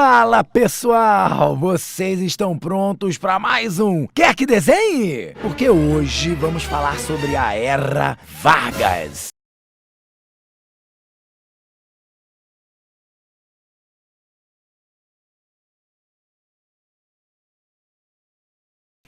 Fala pessoal, vocês estão prontos para mais um Quer que Desenhe? Porque hoje vamos falar sobre a Era Vargas.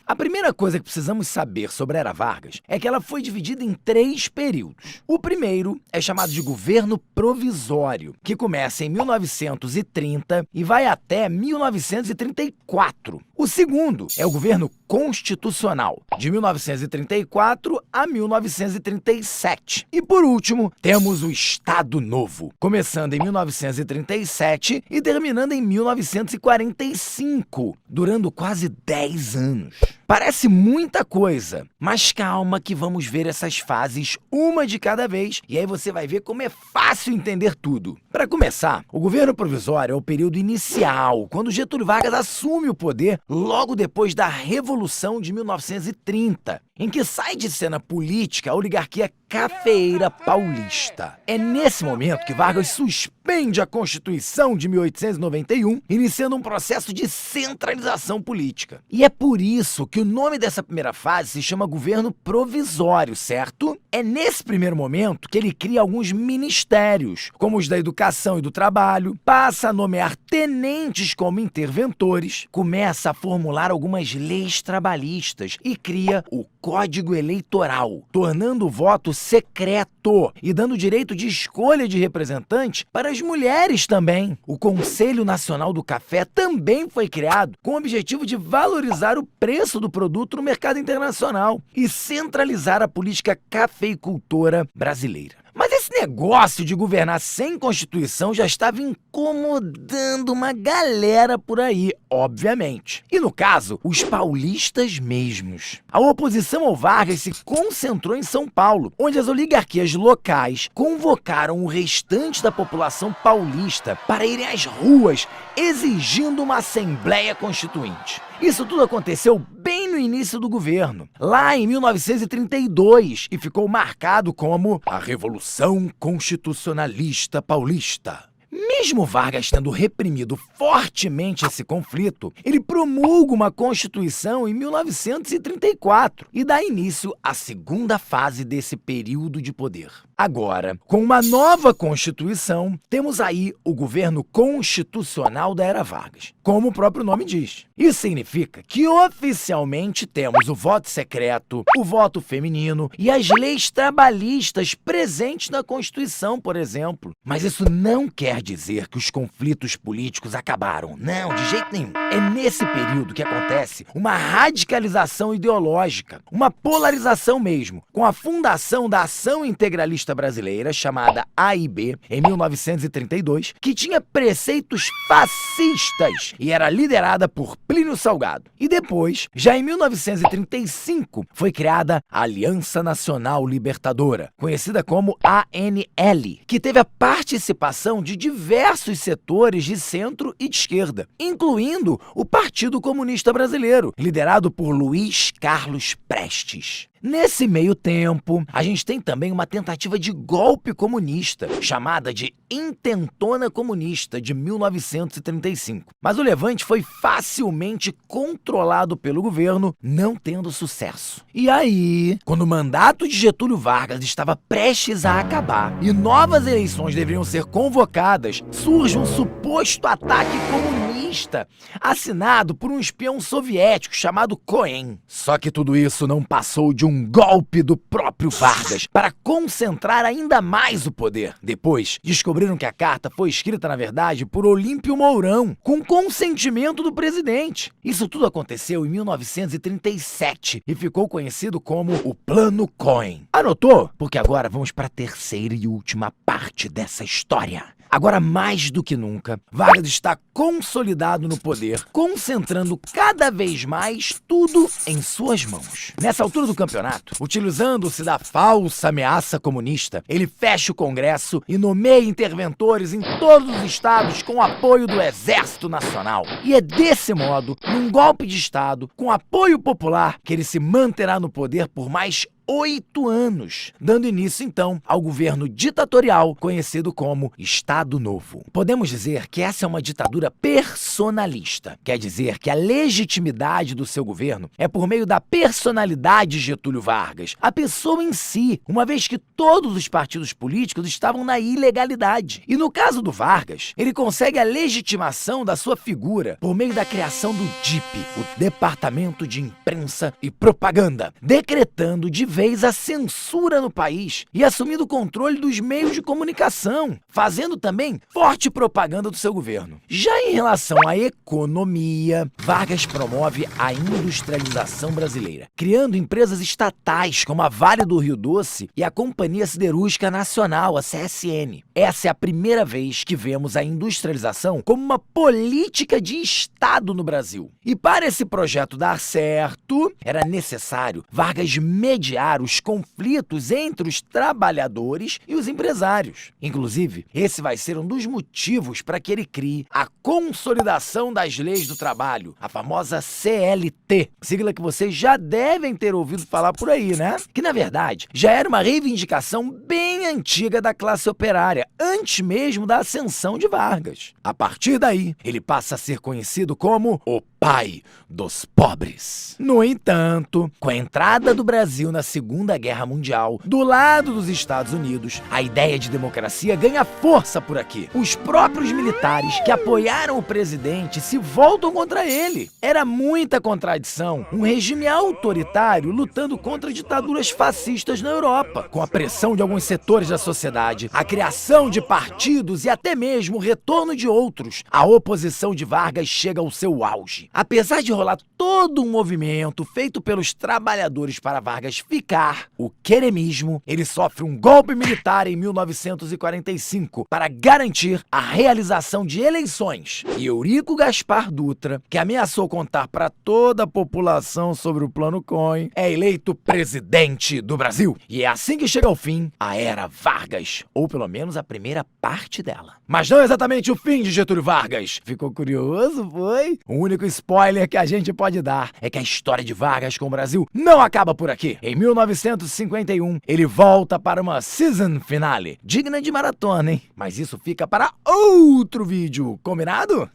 A primeira coisa que precisamos saber sobre a Era Vargas é que ela foi dividida em 3 períodos. O primeiro é chamado de governo provisório, que começa em 1930 e vai até 1934. O segundo é o governo constitucional, de 1934 a 1937. E por último, temos o Estado Novo, começando em 1937 e terminando em 1945, durando quase 10 anos. Parece muita coisa, mas calma que vamos ver essas fases uma de cada vez e aí você vai ver como é fácil entender tudo. Para começar, o governo provisório é o período inicial, quando Getúlio Vargas assume o poder logo depois da Revolução de 1930, em que sai de cena política a oligarquia cafeeira paulista. É nesse momento que Vargas suspende a Constituição de 1891, iniciando um processo de centralização política. E é por isso que o nome dessa primeira fase se chama governo provisório, certo? É nesse primeiro momento que ele cria alguns ministérios, como os da educação e do trabalho, passa a nomear tenentes como interventores, começa a formular algumas leis trabalhistas e cria o Código Eleitoral, tornando o voto secreto e dando direito de escolha de representantes para as mulheres também. O Conselho Nacional do Café também foi criado com o objetivo de valorizar o preço do produto no mercado internacional e centralizar a política cafeicultora brasileira. Mas esse negócio de governar sem Constituição já estava incomodando uma galera por aí, obviamente. E no caso, os paulistas mesmos. A oposição ao Vargas se concentrou em São Paulo, onde as oligarquias locais convocaram o restante da população paulista para irem às ruas exigindo uma Assembleia Constituinte. Isso tudo aconteceu bem no início do governo, lá em 1932, e ficou marcado como a Revolução Constitucionalista Paulista. Mesmo Vargas tendo reprimido fortemente esse conflito, ele promulga uma Constituição em 1934 e dá início à segunda fase desse período de poder. Agora, com uma nova Constituição, temos aí o governo constitucional da Era Vargas, como o próprio nome diz. Isso significa que oficialmente temos o voto secreto, o voto feminino e as leis trabalhistas presentes na Constituição, por exemplo. Mas isso não quer dizer que os conflitos políticos acabaram. Não, de jeito nenhum. É nesse período que acontece uma radicalização ideológica, uma polarização mesmo, com a fundação da Ação Integralista Brasileira, chamada AIB, em 1932, que tinha preceitos fascistas e era liderada por Plínio Salgado. E depois, já em 1935, foi criada a Aliança Nacional Libertadora, conhecida como ANL, que teve a participação de diversos setores de centro e de esquerda, incluindo o Partido Comunista Brasileiro, liderado por Luiz Carlos Prestes. Nesse meio tempo, a gente tem também uma tentativa de golpe comunista, chamada de Intentona Comunista, de 1935. Mas o levante foi facilmente controlado pelo governo, não tendo sucesso. E aí, quando o mandato de Getúlio Vargas estava prestes a acabar e novas eleições deveriam ser convocadas, surge um suposto ataque comunista, assinado por um espião soviético chamado Cohen. Só que tudo isso não passou de um golpe do próprio Vargas para concentrar ainda mais o poder. Depois, descobriram que a carta foi escrita, na verdade, por Olímpio Mourão, com consentimento do presidente. Isso tudo aconteceu em 1937 e ficou conhecido como o Plano Cohen. Anotou? Porque agora vamos para a terceira e última parte dessa história. Agora, mais do que nunca, Vargas está consolidado no poder, concentrando cada vez mais tudo em suas mãos. Nessa altura do campeonato, utilizando-se da falsa ameaça comunista, ele fecha o Congresso e nomeia interventores em todos os estados com apoio do Exército Nacional. E é desse modo, num golpe de Estado, com apoio popular, que ele se manterá no poder por mais 8 anos, dando início então ao governo ditatorial conhecido como Estado Novo. Podemos dizer que essa é uma ditadura personalista, quer dizer que a legitimidade do seu governo é por meio da personalidade de Getúlio Vargas, a pessoa em si, uma vez que todos os partidos políticos estavam na ilegalidade. E no caso do Vargas, ele consegue a legitimação da sua figura por meio da criação do DIP, o Departamento de Imprensa e Propaganda, decretando de vez a censura no país e assumindo o controle dos meios de comunicação, fazendo também forte propaganda do seu governo. Já em relação à economia, Vargas promove a industrialização brasileira, criando empresas estatais como a Vale do Rio Doce e a Companhia Siderúrgica Nacional, a CSN. Essa é a primeira vez que vemos a industrialização como uma política de Estado no Brasil. E para esse projeto dar certo, era necessário Vargas mediar os conflitos entre os trabalhadores e os empresários. Inclusive, esse vai ser um dos motivos para que ele crie a Consolidação das Leis do Trabalho, a famosa CLT, sigla que vocês já devem ter ouvido falar por aí, né? Que, na verdade, já era uma reivindicação bem antiga da classe operária, antes mesmo da ascensão de Vargas. A partir daí, ele passa a ser conhecido como o pai dos pobres. No entanto, com a entrada do Brasil na Segunda Guerra Mundial, do lado dos Estados Unidos, a ideia de democracia ganha força por aqui. Os próprios militares que apoiaram o presidente se voltam contra ele. Era muita contradição, um regime autoritário lutando contra ditaduras fascistas na Europa. Com a pressão de alguns setores da sociedade, a criação de partidos e até mesmo o retorno de outros, a oposição de Vargas chega ao seu auge. Apesar de rolar todo um movimento feito pelos trabalhadores para Vargas ficar, o queremismo, ele sofre um golpe militar em 1945 para garantir a realização de eleições. E Eurico Gaspar Dutra, que ameaçou contar para toda a população sobre o Plano Cohen, é eleito presidente do Brasil. E é assim que chega ao fim a Era Vargas, ou pelo menos a primeira parte dela. Mas não exatamente o fim de Getúlio Vargas. Ficou curioso, foi? O único spoiler que a gente pode dar é que a história de Vargas com o Brasil não acaba por aqui. Em 1951, ele volta para uma season finale, digna de maratona, hein? Mas isso fica para outro vídeo, combinado?